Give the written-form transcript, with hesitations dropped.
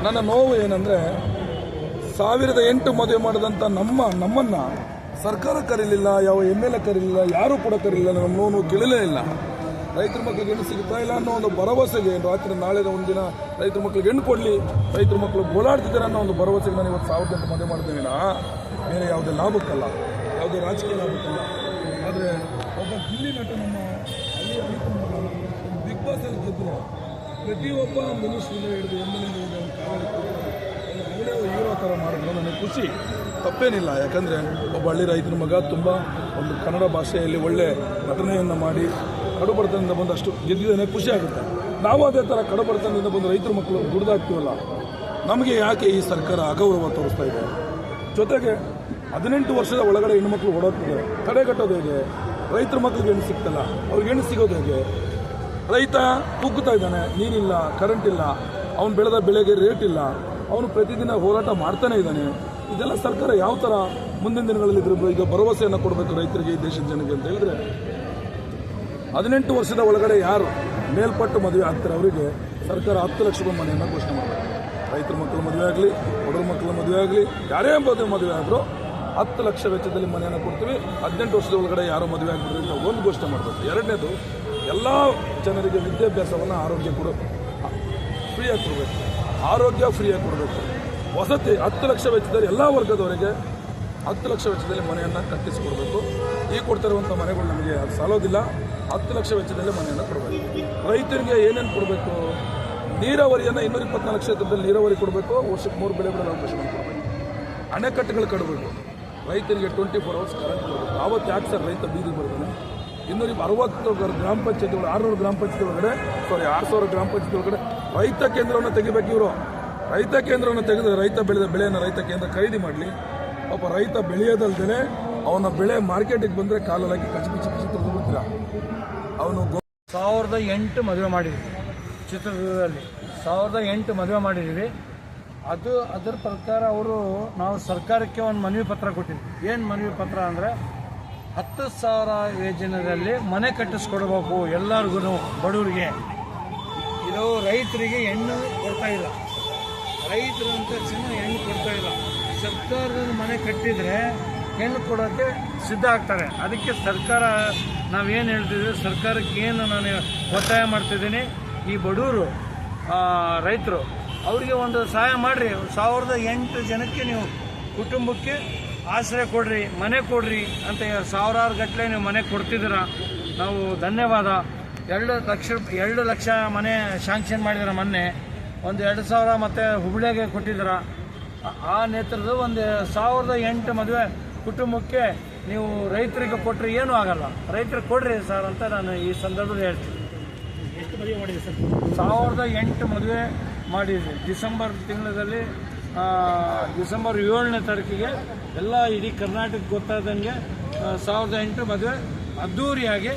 ನನ್ನ ನೋವು ಏನಂದರೆ 1008 ಮದುವೆ ಮಾಡಿದಂಥ ನಮ್ಮನ್ನು ಸರ್ಕಾರ ಕರೀಲಿಲ್ಲ, ಯಾವ MLA ಕರೀಲಿಲ್ಲ, ಯಾರೂ ಕೂಡ ಕರೀಲಿಲ್ಲ, ನಮ್ಮ ನೋವು ಕೇಳಲೇ ಇಲ್ಲ. ರೈತರ ಮಕ್ಕಳಿಗೆ ಹೆಣ್ಣು ಸಿಗ್ತಾ ಇಲ್ಲ ಅನ್ನೋ ಒಂದು ಭರವಸೆಗೆ ರಾತ್ರಿ ನಾಳೆ ಒಂದಿನ ರೈತರ ಮಕ್ಕಳಿಗೆ ಹೆಣ್ಣು ಕೊಡಲಿ, ರೈತರ ಮಕ್ಕಳು ಗೋಳಾಡ್ತಿದ್ದಾರೆ ಅನ್ನೋ ಒಂದು ಭರವಸೆಗೆ ನಾನು ಇವತ್ತು 1008 ಮದುವೆ ಮಾಡ್ತೇವೆ. ಬೇರೆ ಯಾವುದೇ ಲಾಭಕ್ಕಲ್ಲ, ಯಾವುದೇ ರಾಜಕೀಯ ಲಾಭಕ್ಕಲ್ಲ. ಆದರೆ ಒಬ್ಬ ಗಿಲ್ಲಿ ನಟ ನಮ್ಮ ಬಿಗ್ ಬಾಸ್ ಅಲ್ಲಿ ಗೆದ್ದರು ಪ್ರತಿಯೊಬ್ಬ ಮಿನಿಸ್ಟ್ರಿಂದ ಹಿಡಿದು MLA ಅವಳೇ ಹೀರೋ ಥರ ಮಾಡಿದ್ರು. ನನಗೆ ಖುಷಿ, ತಪ್ಪೇನಿಲ್ಲ. ಯಾಕಂದರೆ ಒಬ್ಬ ಹಳ್ಳಿ ರೈತರ ಮಗ ತುಂಬ ಒಂದು ಕನ್ನಡ ಭಾಷೆಯಲ್ಲಿ ಒಳ್ಳೆ ನಟನೆಯನ್ನು ಮಾಡಿ ಕಡುಬಡತನದಿಂದ ಬಂದು ಅಷ್ಟು ಗೆದ್ದಿದ್ದಾನೆ, ಖುಷಿ ಆಗುತ್ತೆ. ನಾವು ಅದೇ ಥರ ಕಡುಬಡತನದಿಂದ ಬಂದು ರೈತರ ಮಕ್ಕಳು ದುಡ್ದಾಗ್ತೀವಲ್ಲ, ನಮಗೆ ಯಾಕೆ ಈ ಸರ್ಕಾರ ಅಗೌರವ ತೋರಿಸ್ತಾ ಇದೆ? ಜೊತೆಗೆ 18 ವರ್ಷದ ಒಳಗಡೆ ಹೆಣ್ಣುಮಕ್ಳು ಓಡಾಡ್ತಿದ್ದಾರೆ, ತಡೆಗಟ್ಟೋದು ಹೇಗೆ? ರೈತರ ಮಕ್ಕಳಿಗೆ ಹೆಣ್ಣು ಸಿಗ್ತಲ್ಲ, ಅವ್ರಿಗೆ ಹೆಣ್ಣು ಸಿಗೋದು ಹೇಗೆ? ರೈತ ಕುಗ್ಗುತ್ತಾ ಇದ್ದಾನೆ, ನೀರಿಲ್ಲ, ಕರೆಂಟ್ ಇಲ್ಲ, ಅವನು ಬೆಳೆದ ಬೆಳೆಗೆ ರೇಟ್ ಇಲ್ಲ, ಅವನು ಪ್ರತಿದಿನ ಹೋರಾಟ ಮಾಡ್ತಾನೆ ಇದ್ದಾನೆ. ಇದೆಲ್ಲ ಸರ್ಕಾರ ಯಾವ ಥರ ಮುಂದಿನ ದಿನಗಳಲ್ಲಿ ಈಗ ಭರವಸೆಯನ್ನು ಕೊಡಬೇಕು ರೈತರಿಗೆ, ಈ ದೇಶದ ಜನಕ್ಕೆ ಅಂತ ಹೇಳಿದ್ರೆ, 18 ವರ್ಷದ ಒಳಗಡೆ ಯಾರು ಮೇಲ್ಪಟ್ಟು ಮದುವೆ ಆಗ್ತಾರೆ ಅವರಿಗೆ ಸರ್ಕಾರ 10 ಲಕ್ಷ ರೂಪಾಯಿ ಮನೆಯನ್ನು ಘೋಷಣೆ ಮಾಡಬೇಕು. ರೈತರ ಮಕ್ಕಳ ಮದುವೆ ಆಗಲಿ, ಬಡವ್ರ ಮಕ್ಕಳ ಮದುವೆ ಆಗಲಿ, ಯಾರೇ ಮದುವೆ ಆದರೂ 10 ಲಕ್ಷ ವೆಚ್ಚದಲ್ಲಿ ಮನೆಯನ್ನು ಕೊಡ್ತೀವಿ. 18 ವರ್ಷದ ಒಳಗಡೆ ಯಾರೋ ಮದುವೆ ಆಗಿಬಿಡ್ರಿ ಅಂತ ಒಂದು ಘೋಷಣೆ ಮಾಡಬೇಕು. ಎರಡನೇದು, ಎಲ್ಲ ಜನರಿಗೆ ವಿದ್ಯಾಭ್ಯಾಸವನ್ನು ಆರೋಗ್ಯ ಫ್ರೀಯಾಗಿ ಕೊಡಬೇಕು, ಆರೋಗ್ಯ ಫ್ರೀಯಾಗಿ ಕೊಡಬೇಕು. ವಸತಿ 10 ಲಕ್ಷ ವೆಚ್ಚದಲ್ಲಿ ಎಲ್ಲ ವರ್ಗದವರಿಗೆ 10 ಲಕ್ಷ ವೆಚ್ಚದಲ್ಲಿ ಮನೆಯನ್ನು ಕಟ್ಟಿಸಿಕೊಡ್ಬೇಕು. ಈಗ ಕೊಡ್ತಿರುವಂಥ ಮನೆಗಳು ನಮಗೆ ಅದು ಸಾಲೋದಿಲ್ಲ. 10 ಲಕ್ಷ ವೆಚ್ಚದಲ್ಲಿ ಮನೆಯನ್ನು ಕೊಡಬೇಕು. ರೈತರಿಗೆ ಏನೇನು ಕೊಡಬೇಕು? ನೀರಾವರಿಯನ್ನು 224 ಕ್ಷೇತ್ರದಲ್ಲಿ ನೀರಾವರಿ ಕೊಡಬೇಕು. ವರ್ಷಕ್ಕೆ 3 ಬೆಳೆ ಬೆಳೆದ ಅವಕಾಶ ಕೊಡಬೇಕು. ಅಣೆಕಟ್ಟುಗಳು ಕಟ್ಟಬೇಕು. ರೈತರಿಗೆ 24 ಅವರ್ಸ್ ಕರೆಂಟ್ ಕೊಡಬೇಕು. ಆವತ್ತು ಯಾಕೆ ಸರ್ ರೈತ ಬೀದಿಗೆ ಬರ್ತಾನೆ? 260 ಗ್ರಾಮ ಪಂಚಾಯತಿಗಳು, 600 ಗ್ರಾಮ ಪಂಚಾಯತಿ ಒಳಗಡೆ 6000 ಗ್ರಾಮ ಪಂಚಾಯತಿ ಒಳಗಡೆ ರೈತ ಕೇಂದ್ರವನ್ನು ತೆಗಿಬೇಕು. ಇವರು ರೈತ ಕೇಂದ್ರವನ್ನು ತೆಗೆದು ರೈತ ಬೆಳೆದ ಬೆಳೆಯನ್ನು ರೈತ ಕೇಂದ್ರ ಖರೀದಿ ಮಾಡಲಿ. ಪಾಪ ರೈತ ಬೆಳೆಯೋದಲ್ದೇ ಅವನ ಬೆಳೆ ಮಾರ್ಕೆಟಿಗೆ ಬಂದರೆ ಕಾಲಲ್ಲಿ ಕಚ್ಚಿ ತೆಗೆದು ಬಿಡ್ತೀರ. ಅವನು 1008 ಮದುವೆ ಮಾಡಿದ್ವಿ ಚಿತ್ರದುರ್ಗದಲ್ಲಿ. 1008 ಮದುವೆ ಮಾಡಿದ್ದೀವಿ. ಅದರ ಪ್ರಕಾರ ನಾವು ಸರ್ಕಾರಕ್ಕೆ ಒಂದು ಮನವಿ ಪತ್ರ ಕೊಟ್ಟಿದ್ವಿ. ಏನು ಮನವಿ ಪತ್ರ ಅಂದರೆ 10,000 ಯೋಜನೆಯಲ್ಲಿ ಮನೆ ಕಟ್ಟಿಸ್ಕೊಡ್ಬೇಕು ಎಲ್ಲರಿಗೂ, ಬಡವರಿಗೆ. ಇದು ರೈತರಿಗೆ ಹೆಣ್ಣು ಕೊಡ್ತಾ ಇಲ್ಲ, ರೈತರು ಅಂತ ಹೆಣ್ಣು ಕೊಡ್ತಾ ಇಲ್ಲ. ಸರ್ಕಾರದ ಮನೆ ಕಟ್ಟಿದರೆ ಹೆಣ್ಣು ಕೊಡೋಕ್ಕೆ ಸಿದ್ಧ ಆಗ್ತಾರೆ. ಅದಕ್ಕೆ ಸರ್ಕಾರ ನಾವೇನು ಹೇಳ್ತಿದ್ದೀವಿ, ಸರ್ಕಾರಕ್ಕೆ ಏನು ನಾನು ಒತ್ತಾಯ ಮಾಡ್ತಿದ್ದೀನಿ, ಈ ಬಡವರು ರೈತರು ಅವರಿಗೆ ಒಂದು ಸಹಾಯ ಮಾಡಿರಿ. 1008 ಜನಕ್ಕೆ ನೀವು ಕುಟುಂಬಕ್ಕೆ ಆಶ್ರಯ ಕೊಡ್ರಿ, ಮನೆ ಕೊಡ್ರಿ ಅಂತ ಸಾವಿರಾರು ಗಟ್ಟಲೆ ನೀವು ಮನೆ ಕೊಡ್ತಿದ್ದೀರಾ. ನಾವು ಧನ್ಯವಾದ. 2 ಲಕ್ಷ ಮನೆ ಶಾಂಕ್ಷನ್ ಮಾಡಿದಾರೆ ಮೊನ್ನೆ. ಒಂದು 2,000 ಮತ್ತು ಹುಬ್ಳಿಗೆ ಕೊಟ್ಟಿದ್ದೀರ. ಆ ನೇತೃತ್ವದ ಒಂದು 1008 ಮದುವೆ ಕುಟುಂಬಕ್ಕೆ ನೀವು ರೈತರಿಗೆ ಕೊಟ್ಟರೆ ಏನೂ ಆಗಲ್ಲ. ರೈತರಿಗೆ ಕೊಡ್ರಿ ಸರ್ ಅಂತ ನಾನು ಈ ಸಂದರ್ಭದಲ್ಲಿ ಹೇಳ್ತೀನಿ. ಎಷ್ಟು ಮದುವೆ ಮಾಡಿದೆ ಸರ್? 1008 ಮದುವೆ ಮಾಡಿದ್ವಿ. ಡಿಸೆಂಬರ್ ತಿಂಗಳಲ್ಲಿ ಡಿಸೆಂಬರ್ 7ನೇ ತಾರೀಕಿಗೆ ಎಲ್ಲ ಇಡೀ ಕರ್ನಾಟಕ ಗೊತ್ತಾದಂಗೆ 1008 ಮದುವೆ ಅದ್ಧೂರಿಯಾಗಿ